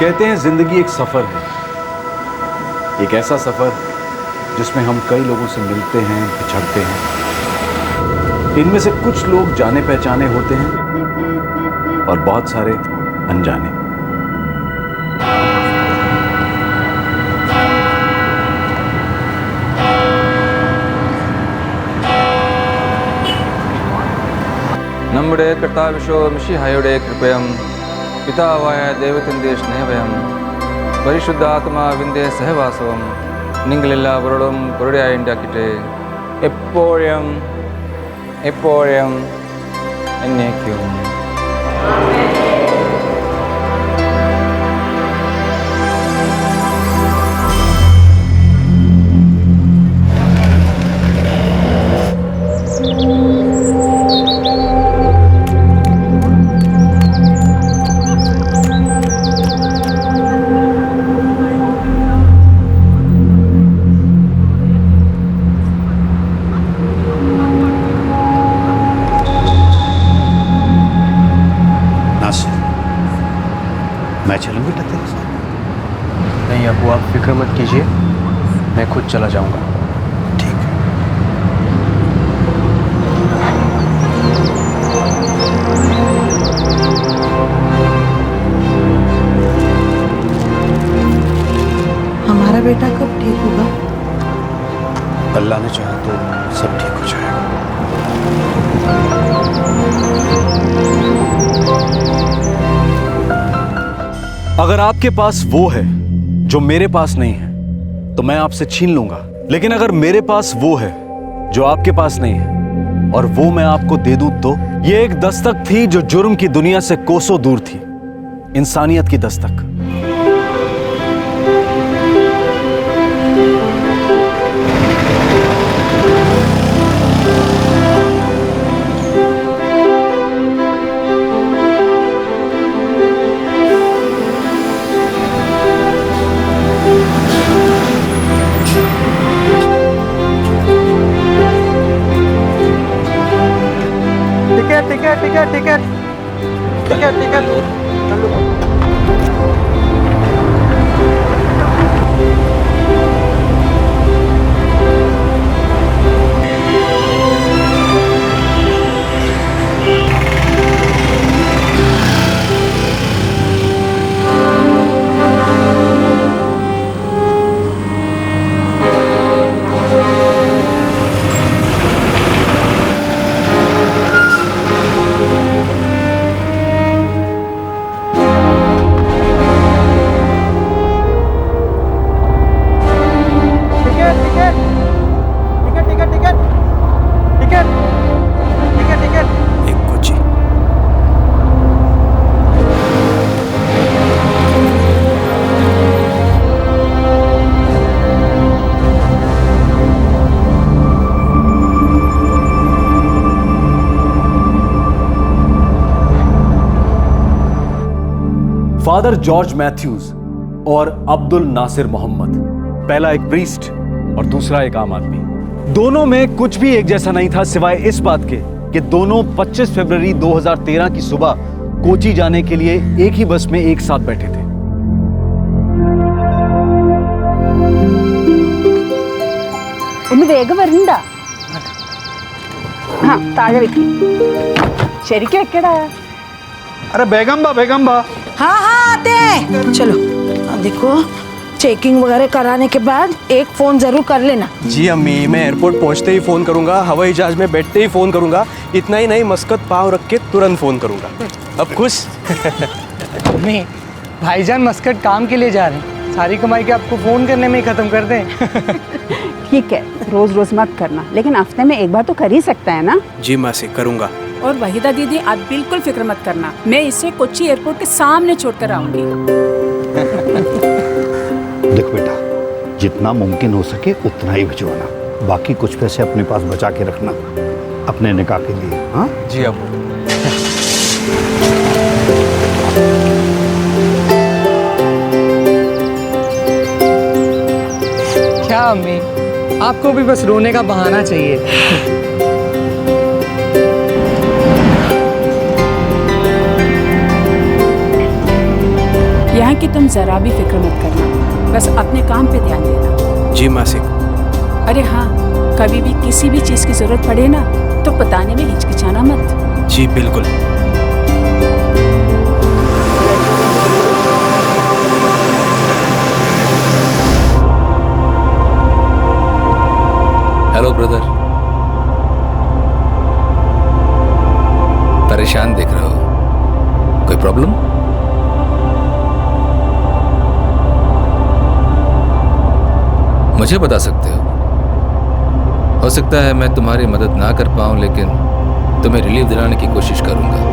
कहते हैं जिंदगी एक सफर है, एक ऐसा सफर जिसमें हम कई लोगों से मिलते हैं, बिछड़ते हैं। इनमें से कुछ लोग जाने पहचाने होते हैं और बहुत सारे अनजाने। നമ്മുടെ കർത്താവിശോമിശിഹായുടെ കൃപയും പിതാവായ ദൈവത്തിൻ്റെ സ്നേഹവും പരിശുദ്ധാത്മാവിൻ്റെ സഹവാസവും നിങ്ങളെല്ലാവരോടും കൂടെയായി ഉണ്ടാക്കിയിട്ട് എപ്പോഴും എപ്പോഴും എന്നേക്കും. मैं चलूं बेटा तेरे साथ? नहीं अबू, आप फिक्र मत कीजिए, मैं खुद चला जाऊंगा. ठीक है. हमारा बेटा कब ठीक होगा? अल्लाह ने चाहा तो सब ठीक हो जाएगा. अगर आपके पास वो है जो मेरे पास नहीं है तो मैं आपसे छीन लूंगा, लेकिन अगर मेरे पास वो है जो आपके पास नहीं है और वो मैं आपको दे दूं तो ये एक दस्तक थी जो जुर्म की दुनिया से कोसों दूर थी, इंसानियत की Dastak. Ticket. Father George Mathews और अब्दुल नासिर मोहम्मद, पहला एक प्रीस्ट और दूसरा एक आम आदमी. दोनों में कुछ भी एक जैसा नहीं था सिवाय इस बात के कि दोनों 25 फरवरी 2013 की सुबह कोची जाने के लिए एक ही बस में एक साथ बैठे थे. ഒന്ന് വേഗം വരണ്ട. हाँ ताजा വെക്കി. ശരിക്കും വെക്കടാ. अरे बेगम बा. हाँ हाँ आते हैं. चलो देखो, चेकिंग वगैरह कराने के बाद एक फोन जरूर कर लेना. जी अम्मी, मैं एयरपोर्ट पहुंचते ही फोन करूंगा, हवाई जहाज में बैठते ही फोन करूंगा. इतना ही नहीं, मस्कत पाव रख के तुरंत फोन करूंगा. अब खुश? अम्मी, भाईजान मस्कट काम के लिए जा रहे हैं, सारी कमाई के आपको फोन करने में ही खत्म कर दें. ठीक है, रोज रोज मत करना, लेकिन हफ्ते में एक बार तो कर ही सकता है ना. जी मासी, करूंगा. और वहीदा दीदी, आप बिल्कुल फिक्र मत करना, मैं इसे कोच्चि एयरपोर्ट के सामने छोड़कर आऊंगी. देख बेटा, जितना मुमकिन हो सके उतना ही भिजवाना, बाकी कुछ पैसे अपने पास बचा के रखना अपने निकाह के लिए. हाँ जी अबू. क्या अम्मी, आपको भी बस रोने का बहाना चाहिए. यहाँ की तुम जरा भी फिक्र मत करना, बस अपने काम पे ध्यान देना। जी मासिक। अरे हाँ, कभी भी किसी भी चीज़ की ज़रूरत पड़े ना तो बताने में हिचकिचाना मत। जी बिल्कुल। हेलो ब्रदर, परेशान दिख रहे हो, कोई प्रॉब्लम? मुझे बता सकते हो सकता है मैं तुम्हारी मदद ना कर पाऊं, लेकिन तुम्हें रिलीफ दिलाने की कोशिश करूंगा।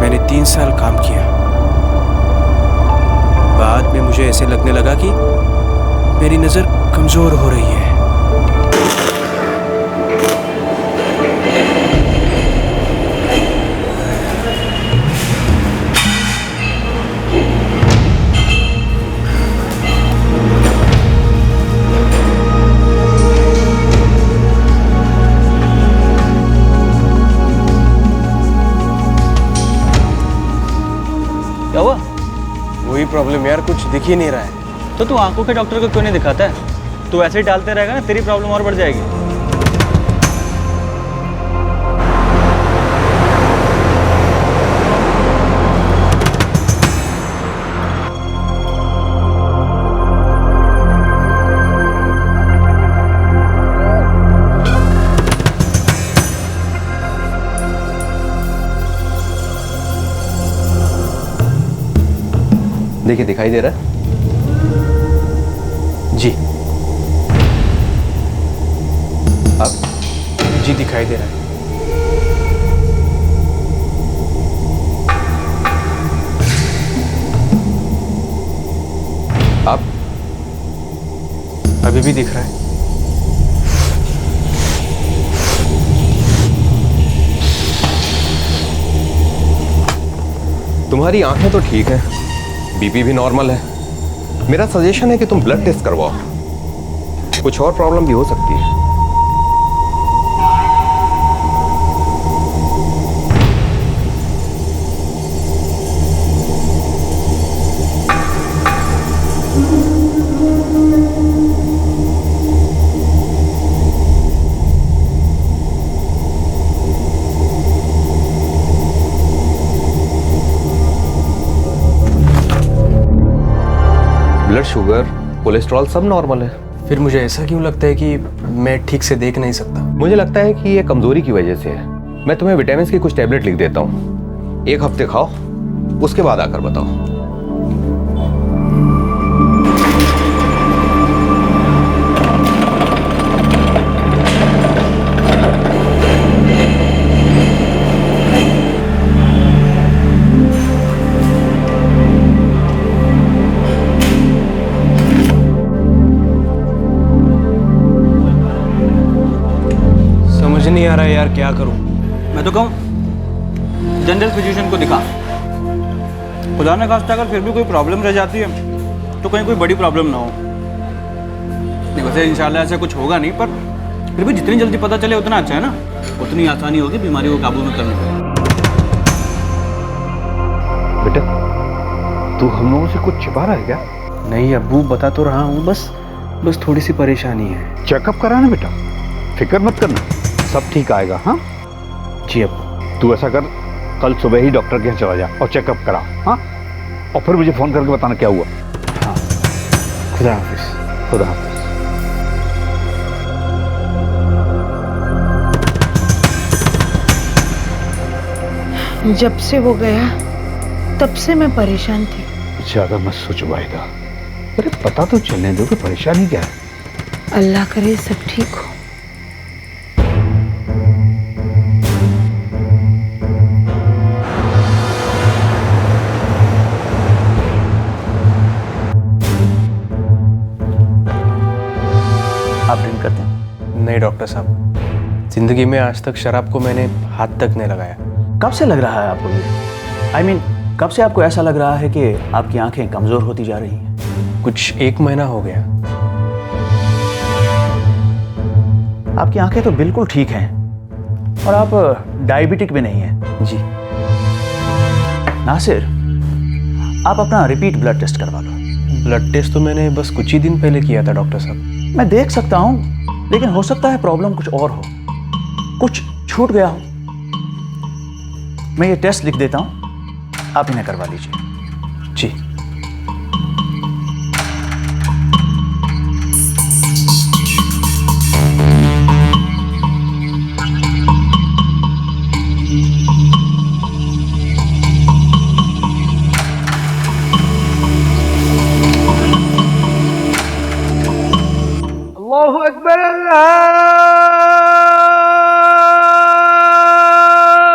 मैंने 3 साल काम किया, बाद में मुझे ऐसे लगने लगा कि मेरी नजर कमजोर हो रही है। क्या हुआ? वही प्रॉब्लम यार, कुछ दिख ही नहीं रहा है। तो तू आंखों के डॉक्टर को क्यों नहीं दिखाता है? तू ऐसे ही टालते रहेगा ना, तेरी प्रॉब्लम और बढ़ जाएगी। देखिए, दिखाई दे रहा है? जी। अब जी दिखाई दे रहा है। अब अभी भी दिख रहा है। तुम्हारी आंखें तो ठीक है, बीपी भी नॉर्मल है। मेरा सजेशन है कि तुम ब्लड टेस्ट करवाओ, कुछ और प्रॉब्लम भी हो सकती है। ब्लड शुगर, कोलेस्ट्रॉल सब नॉर्मल है। फिर मुझे ऐसा क्यों लगता है कि मैं ठीक से देख नहीं सकता? मुझे लगता है कि ये कमजोरी की वजह से है। मैं तुम्हें विटामिन की कुछ टैबलेट लिख देता हूँ, 1 हफ्ते खाओ, उसके बाद आकर बताओ। नहीं आ रहा है यार, क्या करूं? मैं तो कहूँ जनरल फिजिशियन को दिखा। खुदा न खास्ता अगर फिर भी कोई प्रॉब्लम रह जाती है तो कहीं कोई बड़ी प्रॉब्लम ना हो। नहीं, वैसे इंशाल्लाह ऐसा कुछ होगा नहीं, पर फिर भी जितनी जल्दी पता चले उतना अच्छा है ना, उतनी आसानी होगी बीमारी को काबू में करने में। बेटा, तू हम लोगों से कुछ छिपा रहा है क्या? नहीं अब्बू, बता तो रहा हूँ, बस थोड़ी सी परेशानी है। चेकअप कराना बेटा, फिक्र मत करना, सब ठीक आएगा। हाँ जी अब्बू। तू ऐसा कर, कल सुबह ही डॉक्टर के यहाँ चला जा और चेकअप करा। हाँ, और फिर मुझे फोन करके बताना क्या हुआ। हाँ, खुदा हाफिज। खुदा हाफिज। जब से वो गया तब से मैं परेशान थी। ज्यादा मत सोचो वाहिदा, अरे पता तो चलने दो कि परेशानी क्या है। अल्लाह करे सब ठीक हो। आप ड्रिंक करते हैं? नहीं डॉक्टर साहब, जिंदगी में आज तक शराब को मैंने हाथ तक नहीं लगाया। कब से लग रहा है आपको ये? I mean, कब से आपको ऐसा लग रहा है कि आपकी आंखें कमज़ोर होती जा रही हैं? कुछ 1 महीना हो गया। आपकी आंखें तो बिल्कुल ठीक हैं और आप डायबिटिक भी नहीं हैं। जी। नासिर, आप अपना रिपीट ब्लड टेस्ट करवा लो। ब्लड टेस्ट तो मैंने बस कुछ ही दिन पहले किया था डॉक्टर साहब। मैं देख सकता हूँ, लेकिन हो सकता है प्रॉब्लम कुछ और हो, कुछ छूट गया हो। मैं ये टेस्ट लिख देता हूँ, आप इन्हें करवा लीजिए। जी। अल्लाहु अकबर,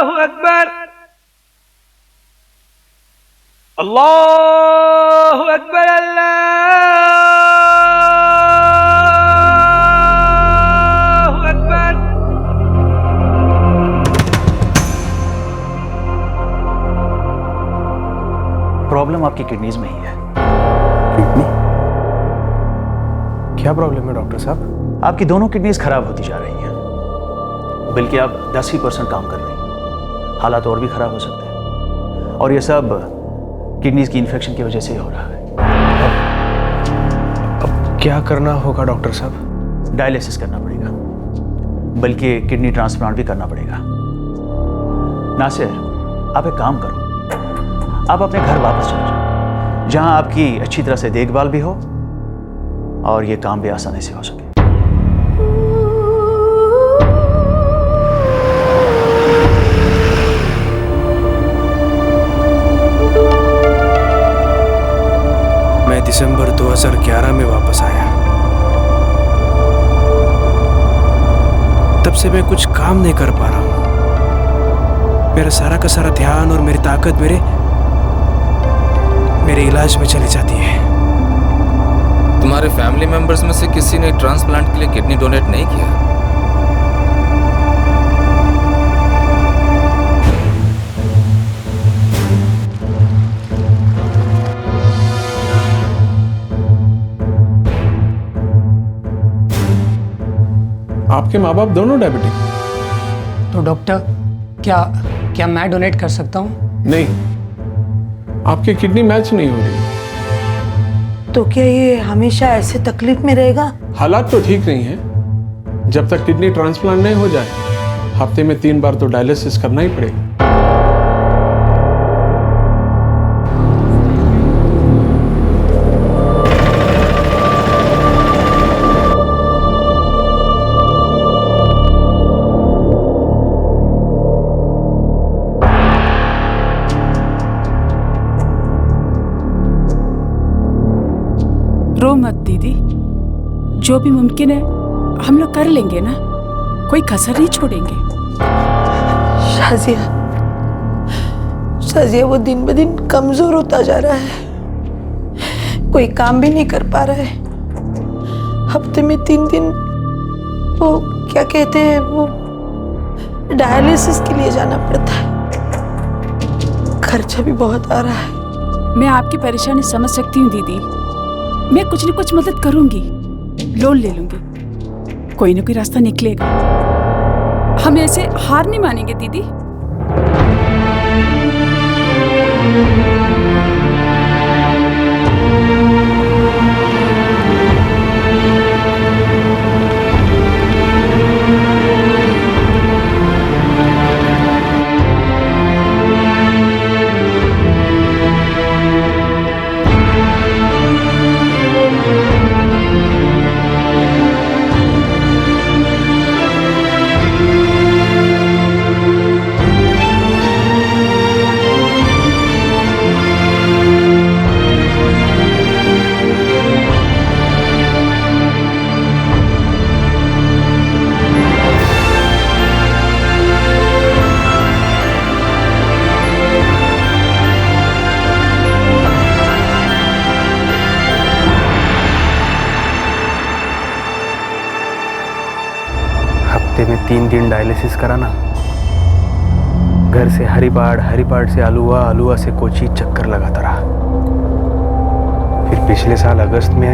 अल्लाहु अकबर, अल्लाहु अकबर, अल्लाहु अकबर। प्रॉब्लम आपकी किडनीज में ही है। क्या प्रॉब्लम है डॉक्टर साहब? आपकी दोनों किडनीज खराब होती जा रही हैं, बल्कि आप 10% काम कर रही हैं। हालात और भी खराब हो सकते हैं, और ये सब किडनीज की इन्फेक्शन की वजह से ही हो रहा है। अब क्या करना होगा डॉक्टर साहब? डायलिसिस करना पड़ेगा, बल्कि किडनी ट्रांसप्लांट भी करना पड़ेगा। नासिर, आप एक काम करो, आप अपने घर वापस चले जाओ, जहां आपकी अच्छी तरह से देखभाल भी हो और ये काम भी आसानी से हो सके। मैं दिसंबर 2011 में वापस आया। तब से मैं कुछ काम नहीं कर पा रहा हूं। मेरा सारा का सारा ध्यान और मेरी ताकत मेरे इलाज में चली जाती है। तुम्हारे फैमिली मेंबर्स में से किसी ने ट्रांसप्लांट के लिए किडनी डोनेट नहीं किया? आपके माँ बाप दोनों डायबिटिक? तो डॉक्टर, क्या मैं डोनेट कर सकता हूँ? नहीं, आपकी किडनी मैच नहीं हो रही। तो क्या ये हमेशा ऐसे तकलीफ में रहेगा? हालात तो ठीक नहीं है। जब तक किडनी ट्रांसप्लांट नहीं हो जाए, हफ्ते में 3 बार तो डायलिसिस करना ही पड़ेगा। रो मत दीदी, जो भी मुमकिन है हम लोग कर लेंगे ना, कोई कसर नहीं छोड़ेंगे। शाजिया वो दिन ब दिन कमजोर होता जा रहा है, कोई काम भी नहीं कर पा रहा है। हफ्ते में 3 दिन वो क्या कहते हैं, वो डायलिसिस के लिए जाना पड़ता है। खर्चा भी बहुत आ रहा है। मैं आपकी परेशानी समझ सकती हूँ दीदी, मैं कुछ न कुछ मदद करूंगी, लोन ले लूंगी, कोई ना कोई रास्ता निकलेगा। हम ऐसे हार नहीं मानेंगे दीदी। हफ्ते में 3 दिन डायलिसिस कराना। घर से हरिपाड़ से आलुआ, आलुआ से कोची चक्कर लगाता रहा। फिर पिछले साल अगस्त में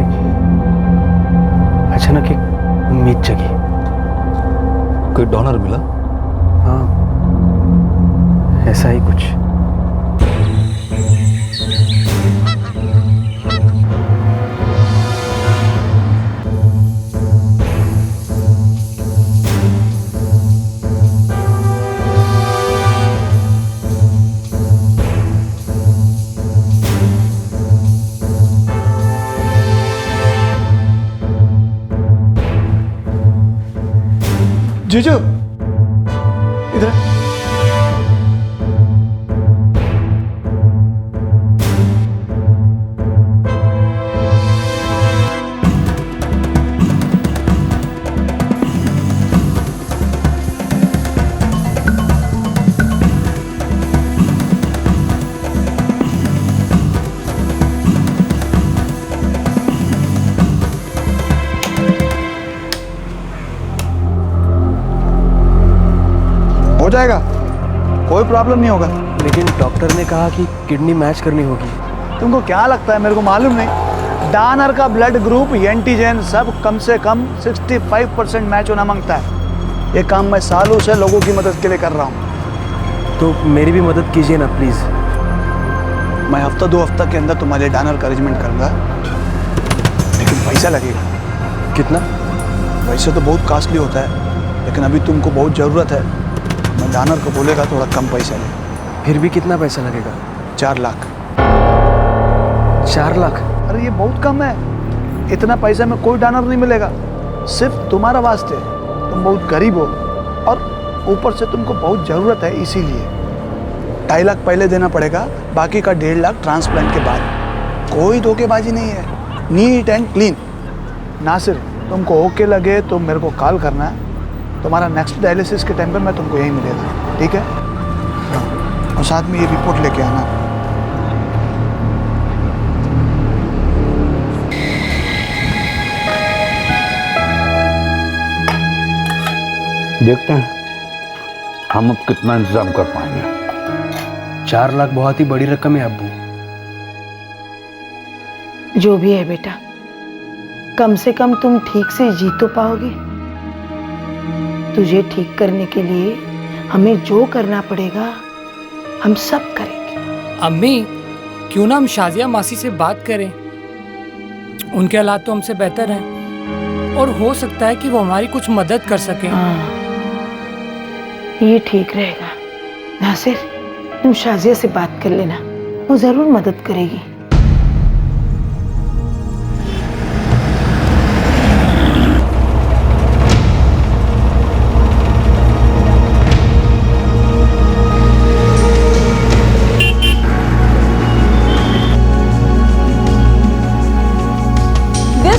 अचानक एक उम्मीद जगी। कोई डोनर मिला? हाँ, ऐसा ही कुछ। जीजू इधर। हो जाएगा, कोई प्रॉब्लम नहीं होगा। लेकिन डॉक्टर ने कहा कि किडनी मैच करनी होगी। तुमको क्या लगता है मेरे को मालूम नहीं? डोनर का ब्लड ग्रुप, एंटीजन सब कम से कम 65% मैच होना मांगता है। ये काम मैं सालों से लोगों की मदद के लिए कर रहा हूँ। तो मेरी भी मदद कीजिए ना प्लीज़। मैं हफ्ता 2 हफ्ता के अंदर तुम्हारे डोनर का अरेंजमेंट करूँगा, लेकिन पैसा लगेगा। कितना? वैसे तो बहुत कॉस्टली होता है, लेकिन अभी तुमको बहुत ज़रूरत है। मैं डोनर को बोलेगा थोड़ा कम पैसा ले। फिर भी कितना पैसा लगेगा? 4 लाख। 4 लाख? अरे ये बहुत कम है। इतना पैसा में कोई डोनर नहीं मिलेगा, सिर्फ तुम्हारा वास्ते। तुम बहुत गरीब हो और ऊपर से तुमको बहुत ज़रूरत है, इसीलिए 2.5 लाख पहले देना पड़ेगा, बाकी का 1.5 लाख ट्रांसप्लांट के बाद। कोई धोखेबाजी नहीं है, नीट एंड क्लीन। नासिर, तुमको ओके लगे तो मेरे को कॉल करना है। तुम्हारा नेक्स्ट डायलिसिस के टाइम पर मैं तुमको यहीं मिलेगा, ठीक है? हाँ, और साथ में ये रिपोर्ट लेके आना। देखते हैं हम अब कितना इंतजाम कर पाएंगे। 4 लाख बहुत ही बड़ी रकम है अब्बू। जो भी है बेटा, कम से कम तुम ठीक से जी तो पाओगे। तुझे ठीक करने के लिए हमें जो करना पड़ेगा हम सब करेंगे। अम्मी, क्यों ना हम शाजिया मासी से बात करें? उनके हालात तो हमसे बेहतर हैं और हो सकता है कि वो हमारी कुछ मदद कर सकें। हाँ, ये ठीक रहेगा। नासिर, तुम शाजिया से बात कर लेना, वो जरूर मदद करेगी।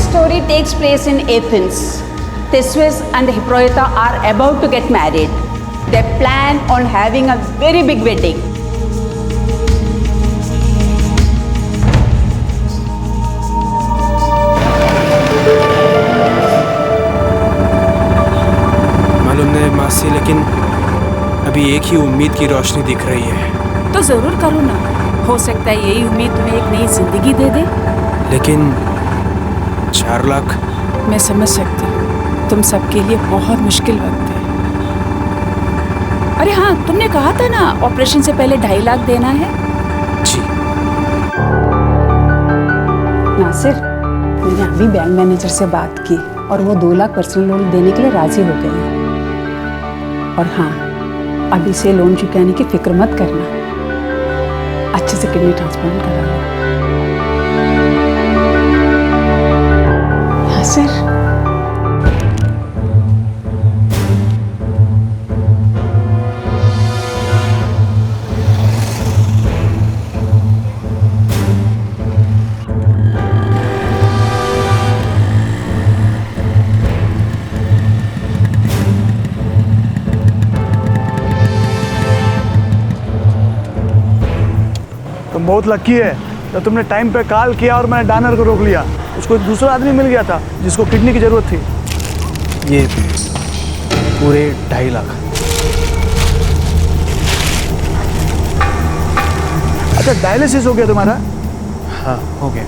Story takes place in Athens. Theseus and Hippolyta are about to get married. They plan on having a very big wedding. मालूम नहीं मासी, लेकिन अभी एक ही उम्मीद की रोशनी दिख रही है। तो जरूर करो ना, हो सकता है यही उम्मीद तुम्हें एक नई जिंदगी दे दे। लेकिन 4 लाख? मैं समझ सकती हूँ, तुम सबके लिए बहुत मुश्किल वक्त है। अरे हाँ, तुमने कहा था ना ऑपरेशन से पहले 2.5 लाख देना है। जी। नासिर, मैंने अभी बैंक मैनेजर से बात की और वो 2 लाख पर्सनल लोन देने के लिए राजी हो गए हैं। और हाँ, अभी से लोन चुकाने की फिक्र मत करना, अच्छे से किडनी ट्रांसप्लांट करा लो। नासिर, तुम बहुत लकी है तो तुमने टाइम पे कॉल किया और मैंने डोनर को रोक लिया। उसको एक दूसरा आदमी मिल गया था जिसको किडनी की जरूरत थी। ये पूरे 2.5 लाख। अच्छा, डायलिसिस हो गया तुम्हारा? हाँ हो गया।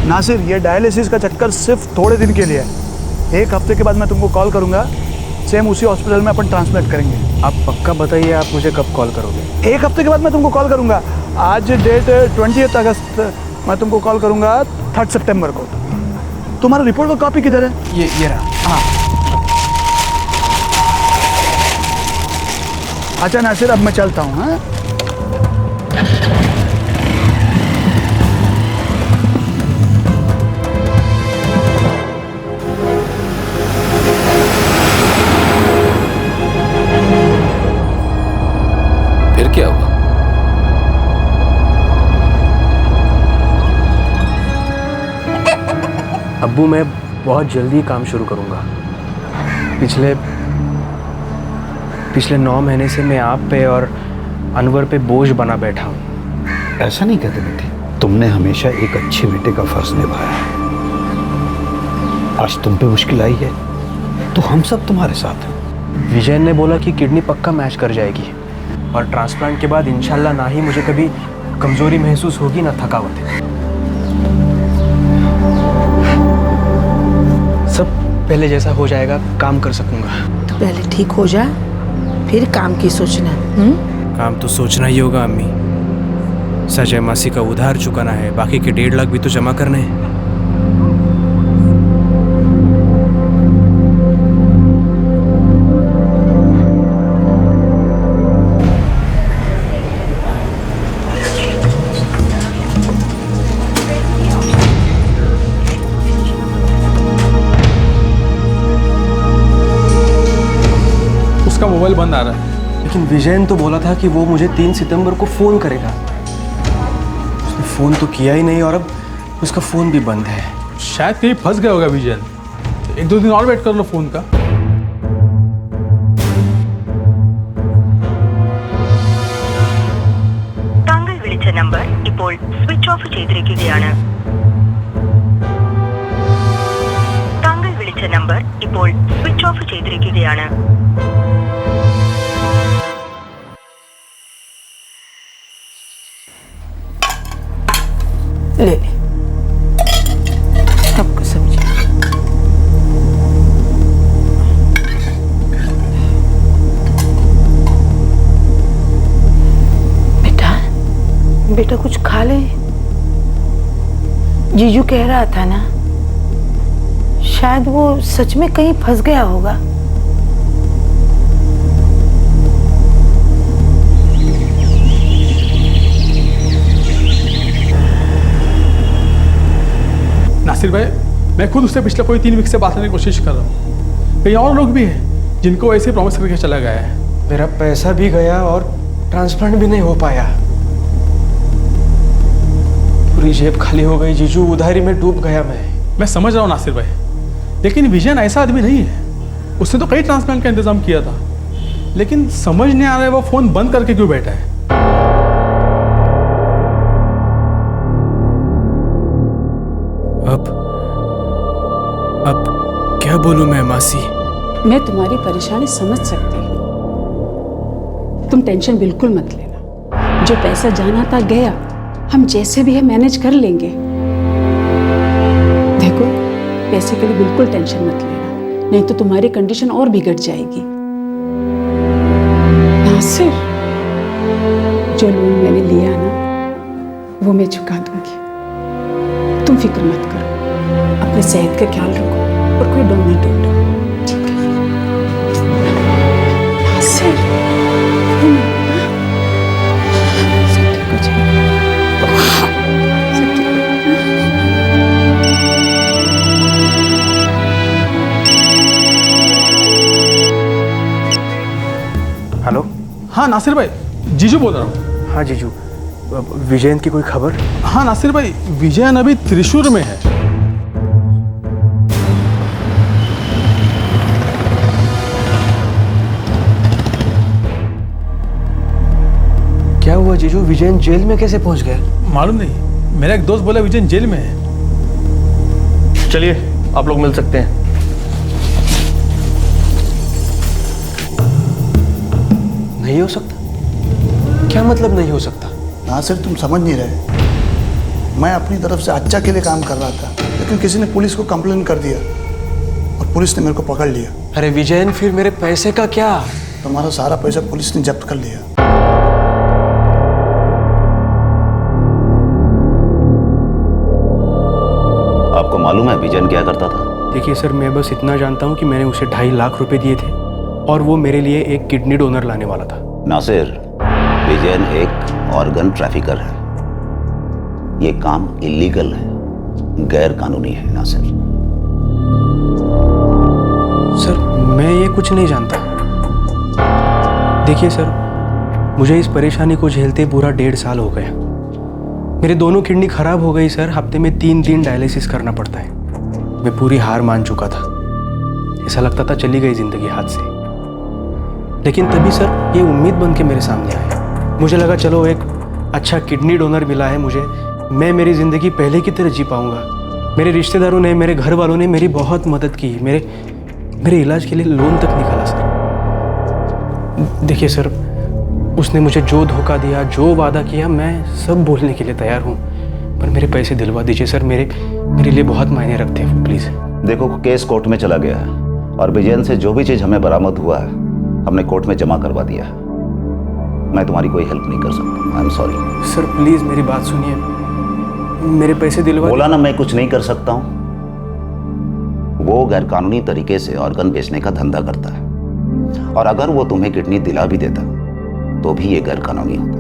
नासिर, ये डायलिसिस का चक्कर सिर्फ थोड़े दिन के लिए है। 1 हफ्ते के बाद मैं तुमको कॉल करूंगा, सेम उसी हॉस्पिटल में अपन ट्रांसप्लांट करेंगे। आप पक्का बताइए आप मुझे कब कॉल करोगे? 1 हफ्ते के बाद मैं तुमको कॉल करूंगा। आज डेट 20 अगस्त, मैं तुमको कॉल करूंगा 3 सितंबर को। तुम्हारा रिपोर्ट का कॉपी किधर है? ये रहा। हाँ। अच्छा नासिर, अब मैं चलता हूँ। हाँ, फिर क्या हुआ? अब्बू, मैं बहुत जल्दी काम शुरू करूंगा। पिछले 9 महीने से मैं आप पे और अनवर पे बोझ बना बैठा हूँ। ऐसा नहीं कहते बेटे, तुमने हमेशा एक अच्छे बेटे का फर्ज निभाया है। आज तुम पे मुश्किल आई है तो हम सब तुम्हारे साथ हैं। विजय ने बोला कि किडनी पक्का मैच कर जाएगी और ट्रांसप्लांट के बाद इंशाल्लाह ना ही मुझे कभी कमजोरी महसूस होगी ना थकावट। सब पहले जैसा हो जाएगा, काम कर सकूंगा। तो पहले ठीक हो जा, फिर काम की सोचना। काम तो सोचना ही होगा अम्मी। संजय मासी का उधार चुकाना है, बाकी के 1.5 लाख भी तो जमा करने हैं। उसका मोबाइल बंद आ रहा है। लेकिन विजयन तो बोला था कि वो मुझे 3 सितंबर को फ़ोन करेगा। उसने फ़ोन तो किया ही नहीं और अब उसका फ़ोन भी बंद है। शायद कहीं फंस गया होगा विजयन। 1-2 दिन और वेट कर लो फ़ोन का। താങ്കൾ വിളിച്ച നമ്പർ ഇപ്പോൾ സ്വിച്ച് ഓഫ് ചെയ്തിരിക്കുകയാണ്. താങ്കൾ വിളിച്ച നമ്പർ ഇപ്പോൾ സ്വിച്ച് ഓഫ് ചെയ്തിരിക്കുകയാണ്. ले सबको सब्जी। बेटा बेटा कुछ खा ले। जीजू कह रहा था ना, शायद वो सच में कहीं फंस गया होगा। नासिर भाई, मैं खुद उससे पिछले कोई 3 वीक से बात करने की कोशिश कर रहा हूँ। कई और लोग भी हैं जिनको ऐसे प्रॉमिस करके चला गया है। मेरा पैसा भी गया और ट्रांसप्लांट भी नहीं हो पाया। पूरी जेब खाली हो गई जीजू, उधारी में डूब गया मैं समझ रहा हूँ नासिर भाई, लेकिन विजयन ऐसा आदमी नहीं है। उसने तो कई ट्रांसप्लांट का इंतजाम किया था, लेकिन समझ नहीं आ रहा है वो फ़ोन बंद करके क्यों बैठा है। अब क्या बोलूं मैं मासी? मैं तुम्हारी परेशानी समझ सकती हूँ। तुम टेंशन बिल्कुल मत लेना। जो पैसा जाना था गया, हम जैसे भी है मैनेज कर लेंगे। देखो, पैसे के लिए बिल्कुल टेंशन मत लेना, नहीं तो तुम्हारी कंडीशन और बिगड़ जाएगी। नासिर, जो लोन मैंने लिया ना, वो मैं चुका दूंगी। तुम फिक्र मत करो, अपने सेहत का ख्याल रखो और कोई डर नहीं ढूंढो। ठीक है? नासिर, सब ठीक हो जाएगा। सब ठीक हो जाएगा। हेलो। हाँ नासिर भाई, जीजू बोल रहा हूँ। हाँ जीजू, विजयन की कोई खबर? हाँ नासिर भाई, विजयन अभी त्रिशूर में है। क्या हुआ जीजू, विजयन जेल में कैसे पहुंच गया? मालूम नहीं, मेरा एक दोस्त बोला विजयन जेल में है। चलिए, आप लोग मिल सकते हैं। नहीं हो सकता? क्या मतलब नहीं हो सकता? नासिर, तुम समझ नहीं रहे। मैं अपनी तरफ से अच्छा के लिए काम कर रहा था, लेकिन किसी ने पुलिस को कंप्लेन कर दिया और पुलिस ने मेरे को पकड़ लिया। अरे विजयन, फिर मेरे पैसे का क्या? तुम्हारा सारा पैसा पुलिस ने जब्त कर लिया। आपको मालूम है विजयन क्या करता था? देखिए सर, मैं बस इतना जानता हूँ कि मैंने उसे 2.5 लाख रुपए दिए थे और वो मेरे लिए एक किडनी डोनर लाने वाला था। नासिर, विजयन एक ऑर्गन ट्रैफिकर है। ये काम इलीगल है, गैर कानूनी है नासिर। सर, मैं ये कुछ नहीं जानता। देखिए सर, मुझे इस परेशानी को झेलते पूरा 1.5 साल हो गया। मेरे दोनों किडनी खराब हो गई सर। हफ्ते में 3 दिन डायलिसिस करना पड़ता है। मैं पूरी हार मान चुका था। ऐसा लगता था चली गई जिंदगी हाथ से। लेकिन तभी सर ये उम्मीद बन के मेरे सामने आया। मुझे लगा चलो एक अच्छा किडनी डोनर मिला है मुझे, मैं मेरी ज़िंदगी पहले की तरह जी पाऊंगा। मेरे रिश्तेदारों ने, मेरे घर वालों ने मेरी बहुत मदद की। मेरे इलाज के लिए लोन तक निकाला सर। देखिए सर, उसने मुझे जो धोखा दिया, जो वादा किया, मैं सब बोलने के लिए तैयार हूँ, पर मेरे पैसे दिलवा दीजिए सर। मेरे लिए बहुत मायने रखते हैं वो, प्लीज़। देखो, केस कोर्ट में चला गया है और विजयन से जो भी चीज़ हमें बरामद हुआ है हमने कोर्ट में जमा करवा दिया है। मैं तुम्हारी कोई हेल्प नहीं कर सकता। I am sorry. Sir please मेरी बात सुनिए, मेरे पैसे दिलवा। बोला ना, मैं कुछ नहीं कर सकता हूँ। वो गैरकानूनी तरीके से ऑर्गन बेचने का धंधा करता है और अगर वो तुम्हें किडनी दिला भी देता तो भी ये गैरकानूनी होता।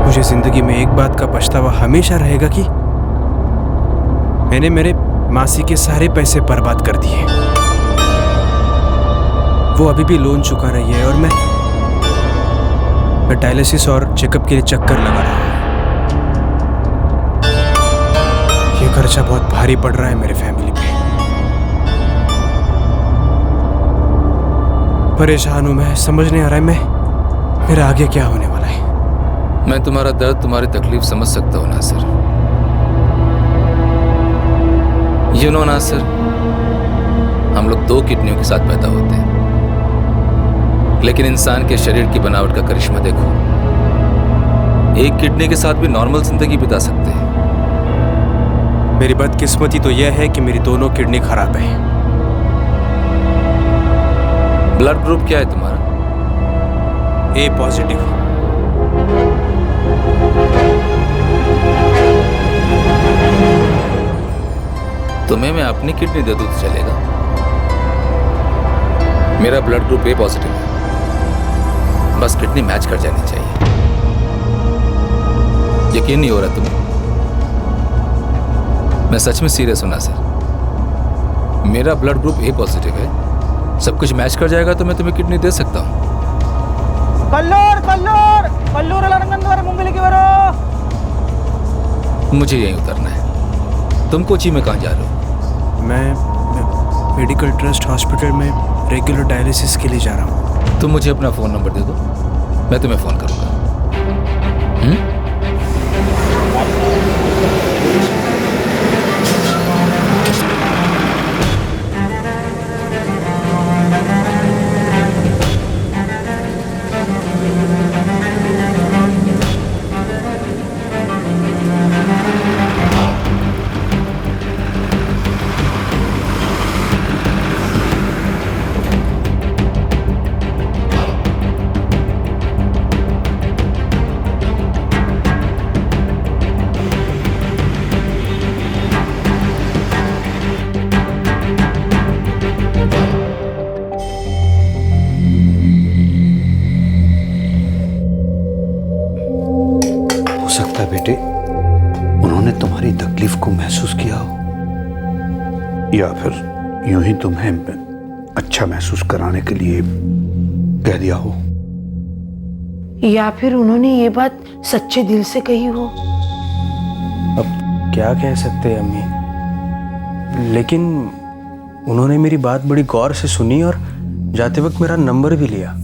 मुझे जिंदगी में एक बात का पछतावा हमेशा रहेगा कि मैंने मेरे मासी के सारे पैसे बर्बाद कर दिए। वो अभी भी लोन चुका रही है और मैं डायलिसिस और चेकअप के लिए चक्कर लगा रहा हूँ। ये खर्चा बहुत भारी पड़ रहा है मेरे फैमिली पे। परेशान हूँ मैं, समझ नहीं आ रहा है मेरा आगे क्या होने वाला है। मैं तुम्हारा दर्द, तुम्हारी तकलीफ समझ सकता हूँ नासिर। यू नो नासिर, हम लोग 2 किडनियों के साथ पैदा होते हैं, लेकिन इंसान के शरीर की बनावट का करिश्मा देखो। एक किडनी के साथ भी नॉर्मल जिंदगी बिता सकते हैं। मेरी बदकिस्मती तो यह है कि मेरी दोनों किडनी खराब है। ब्लड ग्रुप क्या है तुम्हारा? ए पॉजिटिव। तुम्हें मैं अपनी किडनी दे दूं तो चलेगा। मेरा ब्लड ग्रुप ए पॉजिटिव है, बस किडनी मैच कर जानी चाहिए। यकीन नहीं हो रहा तुम्हें? मैं सच में सीरियस हूं नासिर। मेरा ब्लड ग्रुप ए पॉजिटिव है, सब कुछ मैच कर जाएगा तो मैं तुम्हें किडनी दे सकता हूं। मुझे यहीं उतरना है। तुम कोची में कहाँ जा रहे हो? मैं मेडिकल ट्रस्ट हॉस्पिटल में रेगुलर डायलिसिस के लिए जा रहा हूँ। तुम मुझे अपना फ़ोन नंबर दे दो, मैं तुम्हें फ़ोन करूँगा। तकलीफ को महसूस किया हो, या फिर यूं ही तुम्हें अच्छा महसूस कराने के लिए कह दिया हो, या फिर उन्होंने ये बात सच्चे दिल से कही हो। अब क्या कह सकते हैं अम्मी, लेकिन उन्होंने मेरी बात बड़ी गौर से सुनी और जाते वक्त मेरा नंबर भी लिया।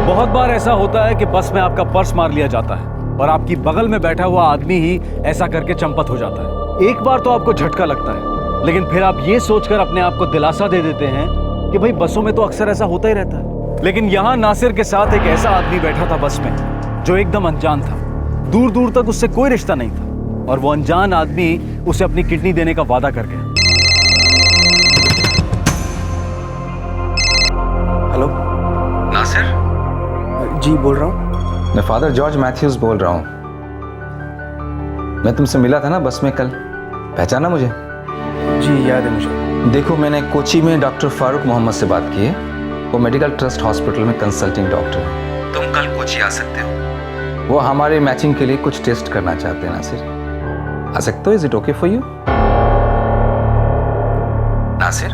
बहुत बार ऐसा होता है कि बस में आपका पर्स मार लिया जाता है और आपकी बगल में बैठा हुआ आदमी ही ऐसा करके चंपत हो जाता है। एक बार तो आपको झटका लगता है, लेकिन फिर आप ये सोचकर अपने आप को दिलासा दे देते हैं कि भाई बसों में तो अक्सर ऐसा होता ही रहता है। लेकिन यहाँ नासिर के साथ एक ऐसा आदमी बैठा था बस में जो एकदम अनजान था, दूर दूर तक उससे कोई रिश्ता नहीं था, और वो अनजान आदमी उसे अपनी किडनी देने का वादा कर गया। हेलो नासिर, जी बोल रहा हूँ। मैं फादर जॉर्ज मैथ्यूज बोल रहा हूँ। मैं तुमसे मिला था ना बस में कल, पहचाना मुझे? जी याद है मुझे। देखो, मैंने कोची में डॉक्टर फारूक मोहम्मद से बात की है। वो मेडिकल ट्रस्ट हॉस्पिटल में कंसल्टिंग डॉक्टर है। तुम कल कोची आ सकते हो। वो हमारे मैचिंग के लिए कुछ टेस्ट करना चाहते हैं नासिर। आ सकते हो? Is it okay for you? Nasir,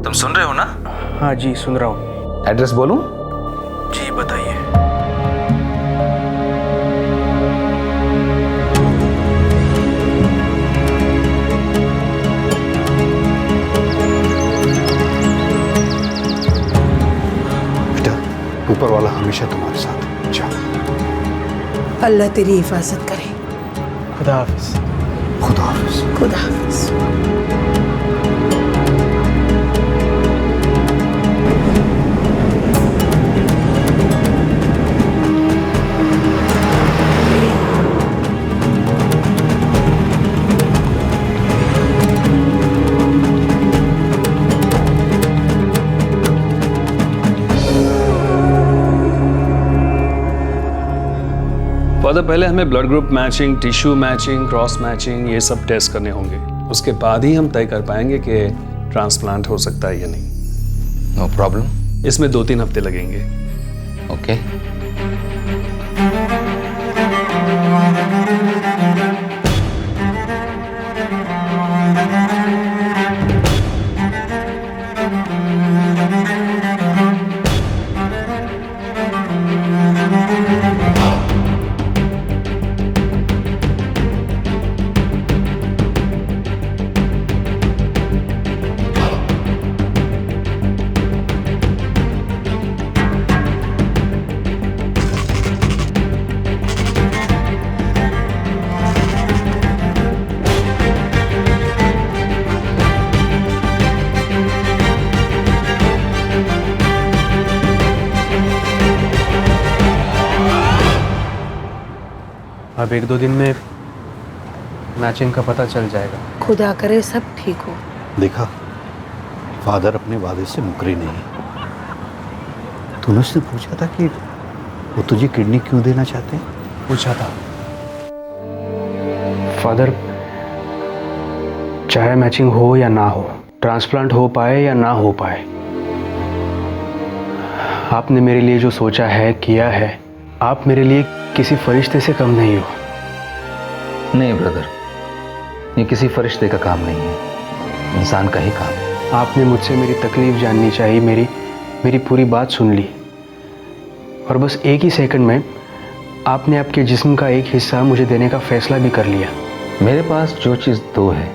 तुम सुन रहे हो ना? हाँ जी सुन रहा हूँ। एड्रेस बोलूं? जी बताइए। बेटा, ऊपर वाला हमेशा तुम्हारे साथ। जाओ। अल्लाह तेरी हिफाजत करे। खुदा हाफिज। खुदा हाफिज। खुदा हाफिज। फादर, पहले हमें blood group matching, tissue matching, cross matching, ये सब टेस्ट करने होंगे। उसके बाद ही हम तय कर पाएंगे कि ट्रांसप्लांट हो सकता है या नहीं। No problem. इसमें 2-3 हफ्ते लगेंगे। ओके। अब 1-2 दिन में मैचिंग का पता चल जाएगा। खुदा करे सब ठीक हो। देखा, फादर अपने वादे से मुकरे नहीं। तूने उससे पूछा था कि वो तुझे किडनी क्यों देना चाहते हैं? पूछा था। फादर, चाहे मैचिंग हो या ना हो, ट्रांसप्लांट हो पाए या ना हो पाए, आपने मेरे लिए जो सोचा है, किया है, आप मेरे लिए किसी फरिश्ते से कम नहीं हो। नहीं ब्रदर, ये किसी फरिश्ते का काम नहीं है, इंसान का ही काम है। आपने मुझसे मेरी तकलीफ जाननी चाहिए, मेरी पूरी बात सुन ली, और बस एक ही सेकंड में आपने आपके जिस्म का एक हिस्सा मुझे देने का फैसला भी कर लिया। मेरे पास जो चीज़ 2 है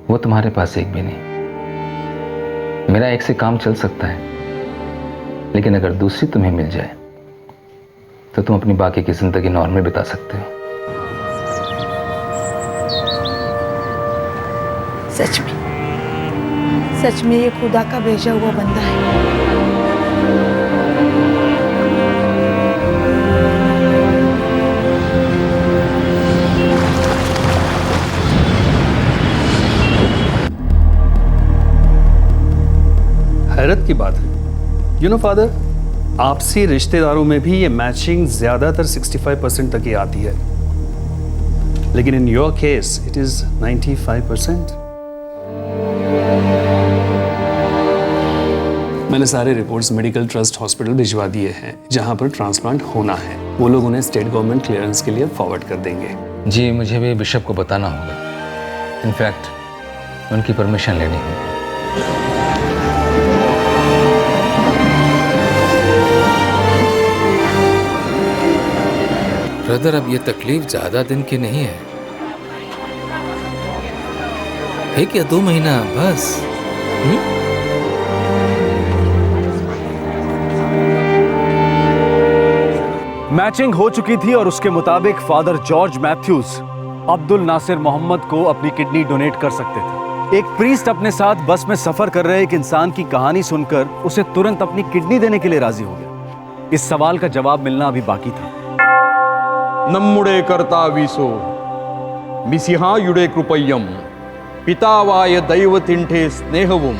वो तुम्हारे पास एक भी नहीं। मेरा एक से काम चल सकता है, लेकिन अगर दूसरी तुम्हें मिल जाए तो तुम अपनी बाकी की जिंदगी नॉर्मल बिता सकते हो। सच में ये खुदा का भेजा हुआ बंदा है। हैरत की बात है, यू नो फादर, आपसी रिश्तेदारों में भी ये मैचिंग ज्यादातर 65% तक ही आती है, लेकिन in your case it is 95%। मैंने सारे रिपोर्ट्स मेडिकल ट्रस्ट हॉस्पिटल भिजवा दिए हैं जहां पर ट्रांसप्लांट होना है। वो लोग उन्हें स्टेट गवर्नमेंट क्लियरेंस के लिए फॉरवर्ड कर देंगे। जी, मुझे भी बिशप को बताना होगा। इनफैक्ट उनकी परमिशन लेनी होगी। ब्रदर, अब ये तकलीफ ज्यादा दिन की नहीं है, 1 या 2 महीना बस। मैचिंग हो चुकी थी और उसके मुताबिक father George Mathews Abdul Nasir Mohammed को अपनी किडनी डोनेट कर सकते थे। एक प्रीस्ट अपने साथ बस में सफर कर रहे एक इंसान की कहानी सुनकर उसे तुरंत अपनी किडनी देने के लिए राजी हो गया। इस सवाल का जवाब मिलना अभी बाकी था। नम्मुडे कर्तावीसो मिसिहायुडे कृपय्यम पितावाय दैवतिंठे स्नेहवुम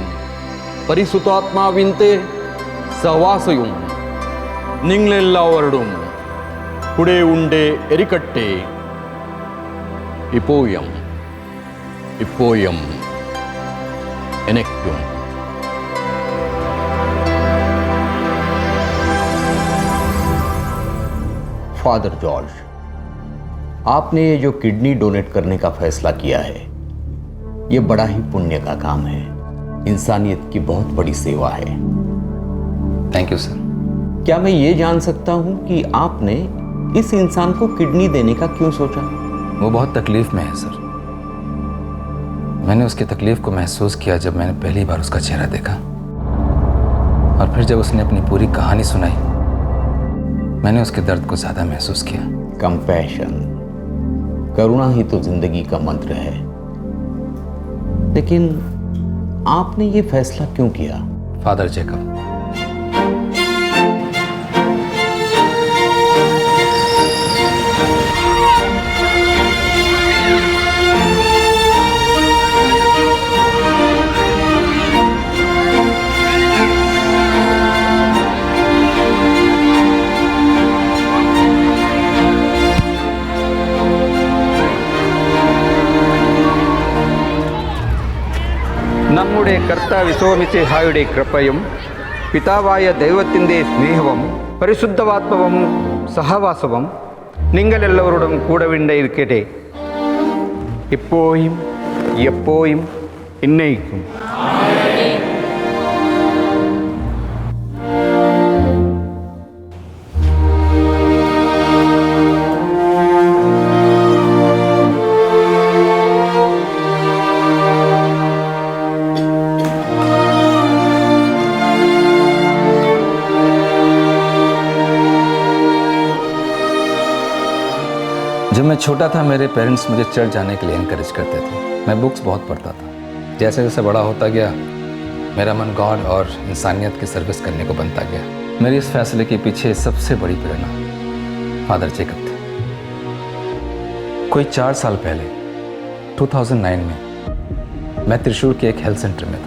परिसुतात्माविंते सहवासयुम निंग्लेल्लावरडुम कुडे उंडे एरिकट्टे इपोयम इपोयम एनेक्युम। फादर जॉर्ज, आपने ये जो किडनी डोनेट करने का फैसला किया है, ये बड़ा ही पुण्य का काम है, इंसानियत की बहुत बड़ी सेवा है। Thank you sir. क्या मैं ये जान सकता हूं कि आपने इस इंसान को किडनी देने का क्यों सोचा? वो बहुत तकलीफ में है सर। मैंने उसकी तकलीफ को महसूस किया जब मैंने पहली बार उसका चेहरा देखा, और फिर जब उसने अपनी पूरी कहानी सुनाई, मैंने उसके दर्द को ज्यादा महसूस किया। कंपैशन, करुणा ही तो जिंदगी का मंत्र है। लेकिन आपने ये फैसला क्यों किया? फादर जैकब, नम्मुडे कर्ताविसोमिसे हायुडे कृपयम पितावाय दैवतिंदे स्नेहवम परिशुद्धवात्मवम सहवासवम निंगलेल्लवरुडम कूडविंडे इरुक्केटे इप्पोयिम एप्पोयिम इन्नैक्कुम। जब मैं छोटा था मेरे पेरेंट्स मुझे चर्च जाने के लिए इनकरेज करते थे। मैं बुक्स बहुत पढ़ता था। जैसे जैसे बड़ा होता गया मेरा मन गॉड और इंसानियत की सर्विस करने को बनता गया। मेरे इस फैसले के पीछे सबसे बड़ी प्रेरणा फादर जैकब थे। कोई 4 साल पहले 2009 में मैं त्रिशूर के एक हेल्थ सेंटर में था।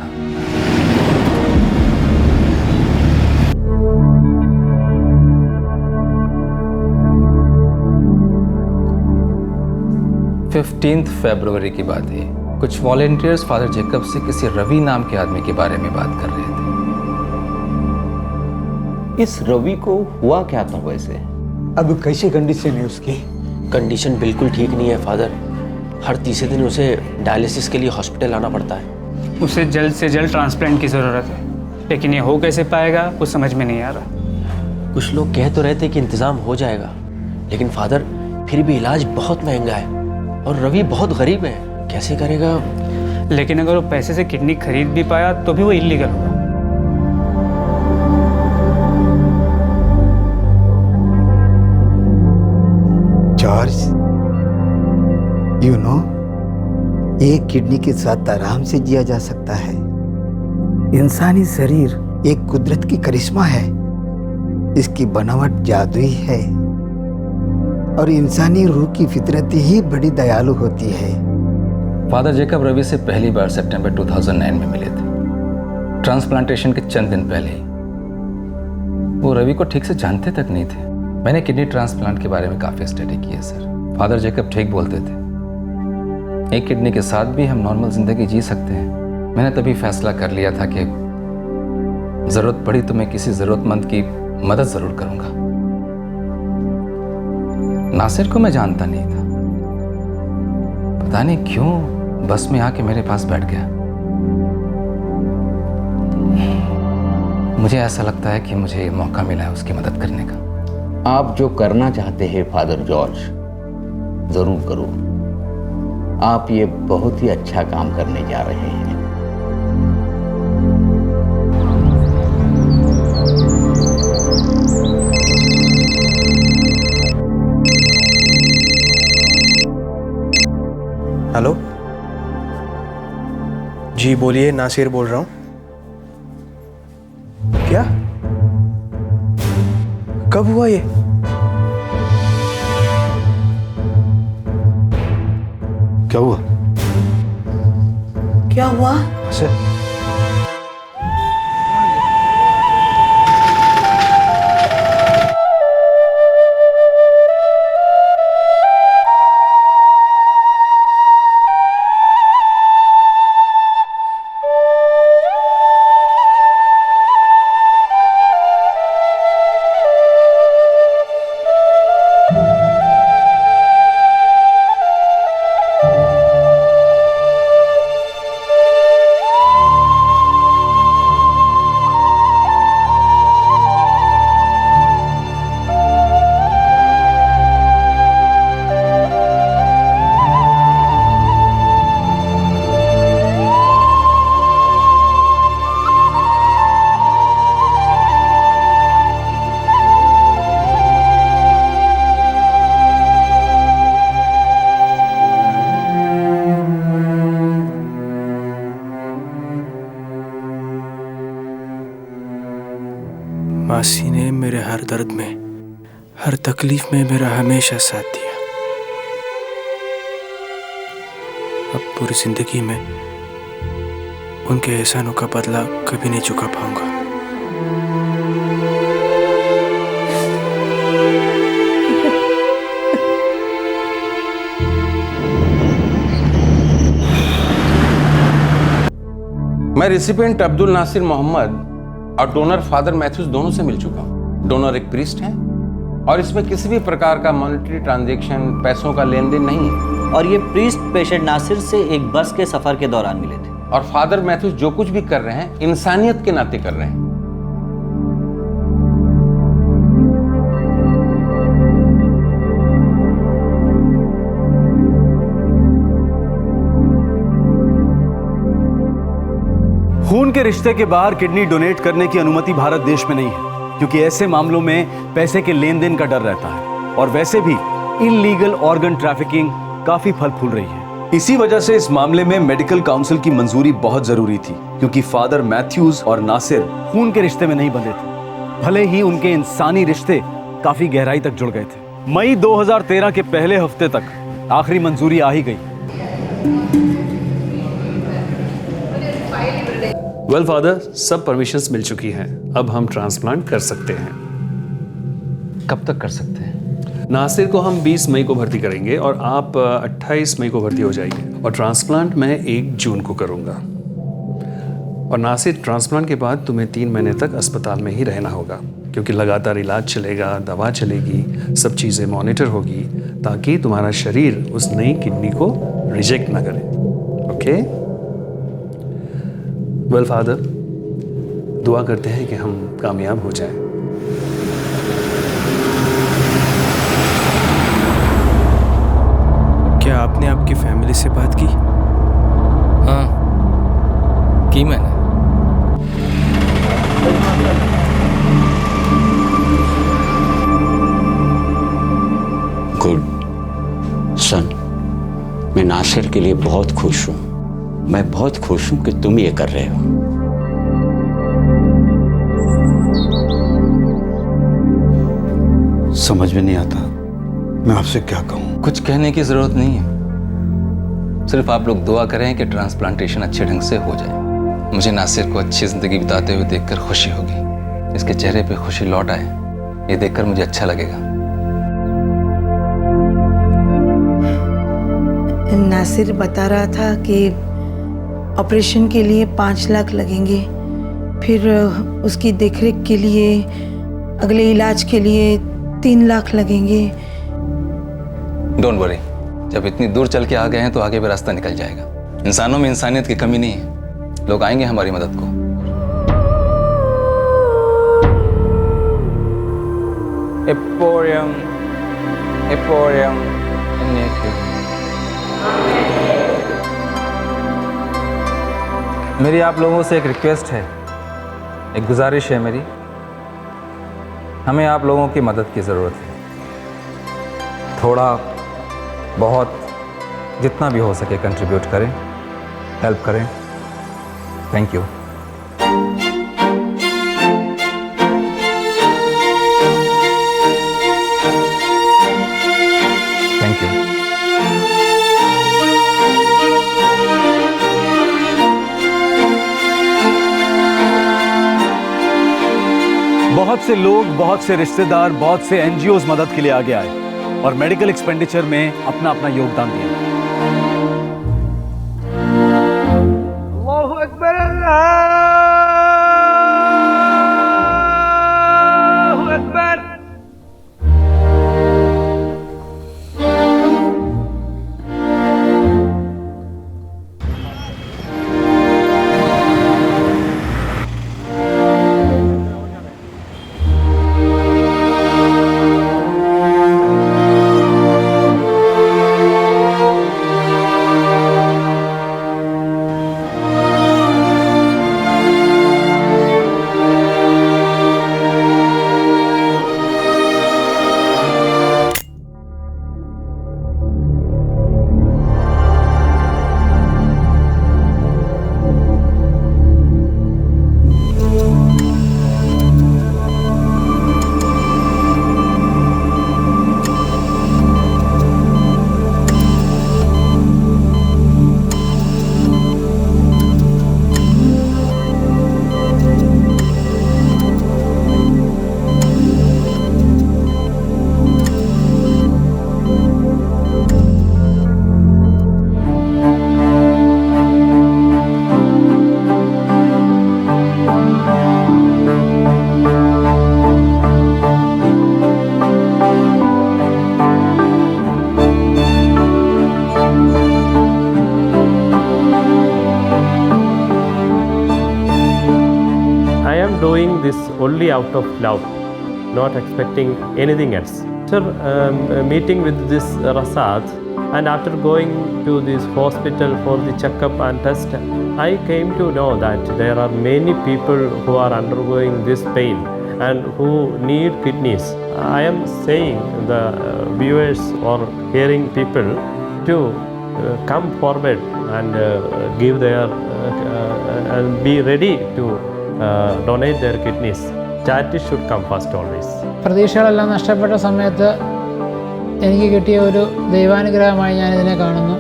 फरवरी की बात है। कुछ वॉलेंटियर्स फादर जैकब से किसी रवि नाम के आदमी के बारे में बात कर रहे थे। इस रवि को हुआ क्या था वैसे? अब कैसी कंडीशन है उसकी? कंडीशन बिल्कुल ठीक नहीं है फादर। हर तीसरे दिन उसे डायलिसिस के लिए हॉस्पिटल आना पड़ता है। उसे जल्द से जल्द ट्रांसप्लांट की ज़रूरत है, लेकिन ये हो कैसे पाएगा कुछ समझ में नहीं आ रहा। कुछ लोग कह तो रहे थे कि इंतज़ाम हो जाएगा, लेकिन फादर फिर भी इलाज बहुत महंगा है और रवि बहुत गरीब है, कैसे करेगा? लेकिन अगर वो पैसे से किडनी खरीद भी पाया तो भी वो इलीगल होगा। जॉर्ज, you know, एक किडनी के साथ आराम से जिया जा सकता है। इंसानी शरीर एक कुदरत की करिश्मा है। इसकी बनावट जादुई है और इंसानी रूह की फितरत ही बड़ी दयालु होती है। फादर जेकब रवि से पहली बार सितंबर 2009 में मिले थे, ट्रांसप्लांटेशन के चंद दिन पहले ही। वो रवि को ठीक से जानते तक नहीं थे। मैंने किडनी ट्रांसप्लांट के बारे में काफ़ी स्टडी की है सर। फादर जेकब ठीक बोलते थे, एक किडनी के साथ भी हम नॉर्मल जिंदगी जी सकते हैं। मैंने तभी फैसला कर लिया था कि ज़रूरत पड़ी तो मैं किसी ज़रूरतमंद की मदद ज़रूर करूंगा। नासिर को मैं जानता नहीं था, पता नहीं क्यों बस में आके मेरे पास बैठ गया। मुझे ऐसा लगता है कि मुझे ये मौका मिला है उसकी मदद करने का। आप जो करना चाहते हैं फादर जॉर्ज, जरूर करो। आप ये बहुत ही अच्छा काम करने जा रहे हैं। हेलो जी, बोलिए, नासिर बोल रहा हूँ। क्या? कब हुआ ये? क्या हुआ? क्या हुआ? सर, मासी ने मेरे हर दर्द में, हर तकलीफ में मेरा हमेशा साथ दिया। अब पूरी जिंदगी में उनके एहसानों का बदला कभी नहीं चुका पाऊंगा। मैं रिसिपिएंट अब्दुल नासिर मोहम्मद और डोनर फादर मैथ्यूज दोनों से मिल चुका हूं। डोनर एक प्रीस्ट हैं और इसमें किसी भी प्रकार का मॉनेटरी ट्रांजैक्शन, पैसों का लेन देन नहीं है। और ये प्रीस्ट पेशेंट नासिर से एक बस के सफर के दौरान मिले थे। और फादर मैथ्यूज जो कुछ भी कर रहे हैं इंसानियत के नाते कर रहे हैं। खून के रिश्ते के बाहर किडनी डोनेट करने की अनुमति भारत देश में नहीं है, क्योंकि ऐसे मामलों में पैसे के लेन देन का डर रहता है और वैसे भी इलीगल ऑर्गन ट्रैफिकिंग काफी फल फूल रही है। इसी वजह से इस मामले में मेडिकल काउंसिल की मंजूरी बहुत जरूरी थी, क्योंकि फादर मैथ्यूज और नासिर खून के रिश्ते में नहीं बंधे थे, भले ही उनके इंसानी रिश्ते काफी गहराई तक जुड़ गए थे। मई 2013 के पहले हफ्ते तक आखिरी मंजूरी आ ही गई। वेल फादर, सब परमिशंस मिल चुकी हैं। अब हम ट्रांसप्लांट कर सकते हैं। कब तक कर सकते हैं? नासिर को हम 20 मई को भर्ती करेंगे और आप 28 मई को भर्ती हो जाएंगे और ट्रांसप्लांट मैं 1 जून को करूंगा। और नासिर, ट्रांसप्लांट के बाद तुम्हें 3 महीने तक अस्पताल में ही रहना होगा, क्योंकि लगातार इलाज चलेगा, दवा चलेगी, सब चीज़ें मॉनिटर होगी, ताकि तुम्हारा शरीर उस नई किडनी को रिजेक्ट ना करे। ओके? वेल फादर, दुआ करते हैं कि हम कामयाब हो जाएं। क्या आपने आपकी फैमिली से बात की? हाँ, की मैंने। गुड सन, मैं नासिर नासिर के लिए बहुत खुश हूँ। मैं बहुत खुश हूँ कि तुम ये कर रहे हो। समझ में नहीं आता मैं आपसे क्या कहूँ। कुछ कहने की जरूरत नहीं है, सिर्फ आप लोग दुआ करें कि ट्रांसप्लांटेशन अच्छे ढंग से हो जाए। मुझे नासिर को अच्छी जिंदगी बिताते हुए देखकर खुशी होगी। इसके चेहरे पे खुशी लौट आए, ये देखकर मुझे अच्छा लगेगा। नासिर बता रहा था कि ऑपरेशन के लिए 5 लाख लगेंगे, फिर उसकी देखरेख के लिए, अगले इलाज के लिए 3 लाख लगेंगे। डोंट वरी, जब इतनी दूर चल के आ गए हैं तो आगे भी रास्ता निकल जाएगा। इंसानों में इंसानियत की कमी नहीं है, लोग आएंगे हमारी मदद को। എപ്പോഴും मेरी आप लोगों से एक रिक्वेस्ट है, एक गुजारिश है मेरी। हमें आप लोगों की मदद की ज़रूरत है। थोड़ा बहुत जितना भी हो सके कंट्रीब्यूट करें, हेल्प करें। Thank you. Thank you. बहुत से लोग, बहुत से रिश्तेदार, बहुत से एनजीओज मदद के लिए आगे आए और मेडिकल एक्सपेंडिचर में अपना अपना योगदान दिया। अल्लाहु अकबर, अल्लाहु Akbar. Doing this only out of love, not expecting anything else. After meeting with this Rasad and after going to this hospital for the checkup and test, I came to know that there are many people who are undergoing this pain and who need kidneys. I am saying the viewers or hearing people to come forward and give their and be ready to donate their kidneys. Charity should come first always. പ്രതീക്ഷകളെല്ലാം നഷ്ടപ്പെട്ട സമയത്ത് എനിക്ക് കിട്ടിയ ഒരു ദൈവാനുഗ്രഹമായി ഞാനിതിനെ കാണുന്നു.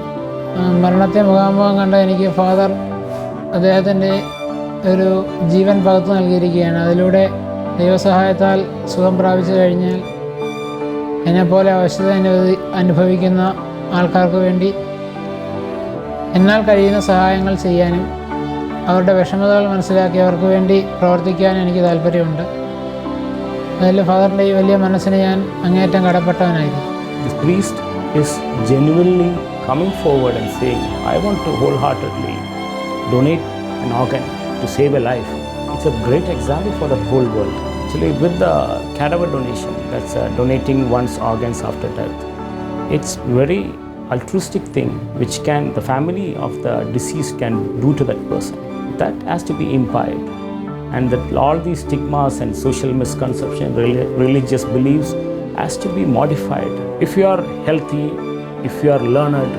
മരണത്തെ മുഖാമുഖം കണ്ട എനിക്ക് ഫാദർ അദ്ദേഹത്തിൻ്റെ ഒരു ജീവൻ പകർന്നു നൽകിയിരിക്കുകയാണ്. അതിലൂടെ ദൈവസഹായത്താൽ സുഖം പ്രാപിച്ചു കഴിഞ്ഞാൽ എന്നെപ്പോലെ അവശത അനുഭവിക്കുന്ന ആൾക്കാർക്ക് വേണ്ടി എന്നാൽ കഴിയുന്ന സഹായങ്ങൾ ചെയ്യാനും അവരുടെ വിഷമതകൾ മനസ്സിലാക്കി അവർക്ക് വേണ്ടി പ്രവർത്തിക്കാൻ എനിക്ക് താല്പര്യമുണ്ട്. അതിൽ ഫാദറിൻ്റെ ഈ വലിയ മനസ്സിന് ഞാൻ അങ്ങേയറ്റം കടപ്പെട്ടവനായിരുന്നു. This priest is genuinely coming forward and saying, I want to wholeheartedly donate an organ to save a life. It's a great example for the whole world. Actually, with the cadaver donation, that's donating one's organs after death, it's very altruistic thing which the family of the deceased can do to that person. That has to be imbibed, and that all these stigmas and social misconception, religious beliefs has to be modified. If you are healthy, if you are learned,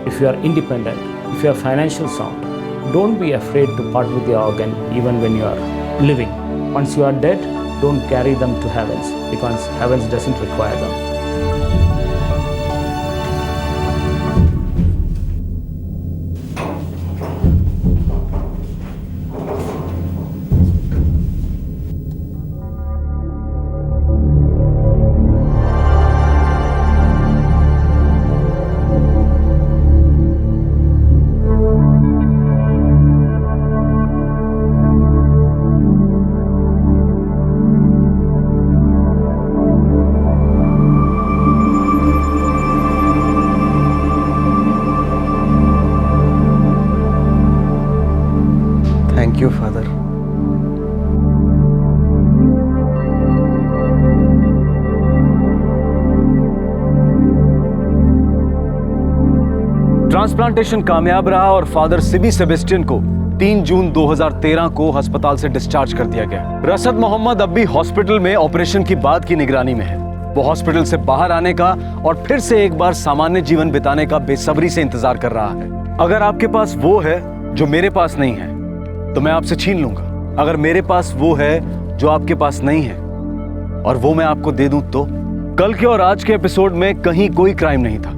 if you are independent, if you are financially sound, don't be afraid to part with your organ even when you are living. Once you are dead, don't carry them to heavens because heavens doesn't require them. Thank you father. Transplantation कामयाब रहा और father Sibi Sebastian को 3 जून 2013 को अस्पताल से discharge कर दिया गया। रसद मोहम्मद अब भी हॉस्पिटल में ऑपरेशन की बाद की निगरानी में है। वो हॉस्पिटल से बाहर आने का और फिर से एक बार सामान्य जीवन बिताने का बेसब्री से इंतजार कर रहा है। अगर आपके पास वो है जो मेरे पास नहीं है तो मैं आपसे छीन लूंगा। अगर मेरे पास वो है जो आपके पास नहीं है और वो मैं आपको दे दूं तो? कल के और आज के एपिसोड में कहीं कोई क्राइम नहीं था।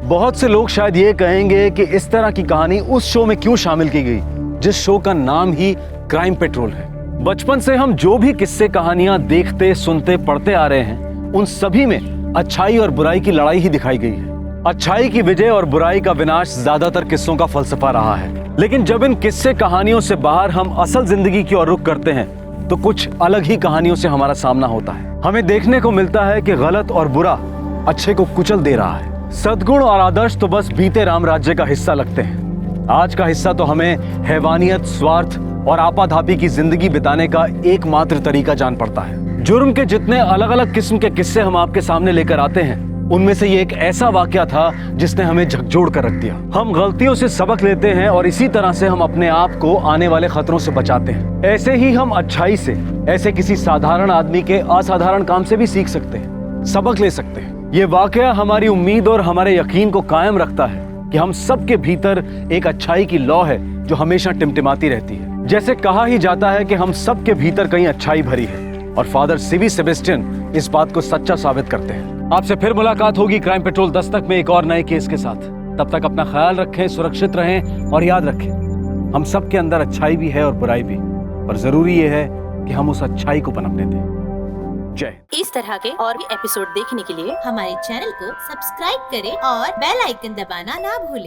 बहुत से लोग शायद ये कहेंगे कि इस तरह की कहानी उस शो में क्यों शामिल की गई जिस शो का नाम ही क्राइम पेट्रोल है। बचपन से हम जो भी किस्से कहानियां देखते, सुनते, पढ़ते आ रहे हैं उन सभी में अच्छाई और बुराई की लड़ाई ही दिखाई गई है। अच्छाई की विजय और बुराई का विनाश ज्यादातर किस्सों का फलसफा रहा है। लेकिन जब इन किस्से कहानियों से बाहर हम असल जिंदगी की ओर रुख करते हैं तो कुछ अलग ही कहानियों से हमारा सामना होता है। हमें देखने को मिलता है कि गलत और बुरा अच्छे को कुचल दे रहा है। सद्गुण और आदर्श तो बस बीते राम राज्य का हिस्सा लगते हैं। आज का हिस्सा तो हमें हैवानियत, स्वार्थ और आपाधापी की जिंदगी बिताने का एकमात्र तरीका जान पड़ता है। जुर्म के जितने अलग अलग किस्म के किस्से हम आपके सामने लेकर आते हैं उनमें से ये एक ऐसा वाकया था जिसने हमें झकझोर कर रख दिया। हम गलतियों से सबक लेते हैं और इसी तरह से हम अपने आप को आने वाले खतरों से बचाते हैं। ऐसे ही हम अच्छाई से, ऐसे किसी साधारण आदमी के असाधारण काम से भी सीख सकते हैं, सबक ले सकते हैं। ये वाकया हमारी उम्मीद और हमारे यकीन को कायम रखता है कि हम सबके भीतर एक अच्छाई की लौ है जो हमेशा टिमटिमाती रहती है। जैसे कहा ही जाता है कि हम सबके भीतर कहीं अच्छाई भरी है और फादर सिबी सेबेस्टियन इस बात को सच्चा साबित करते हैं। आपसे फिर मुलाकात होगी क्राइम पेट्रोल दस्तक में एक और नए केस के साथ। तब तक अपना ख्याल रखें, सुरक्षित रहें और याद रखें हम सबके अंदर अच्छाई भी है और बुराई भी, पर जरूरी ये है कि हम उस अच्छाई को पनपने दें। जय। इस तरह के और भी एपिसोड देखने के लिए हमारे चैनल को सब्सक्राइब करें और बेल आइकन दबाना ना भूलें।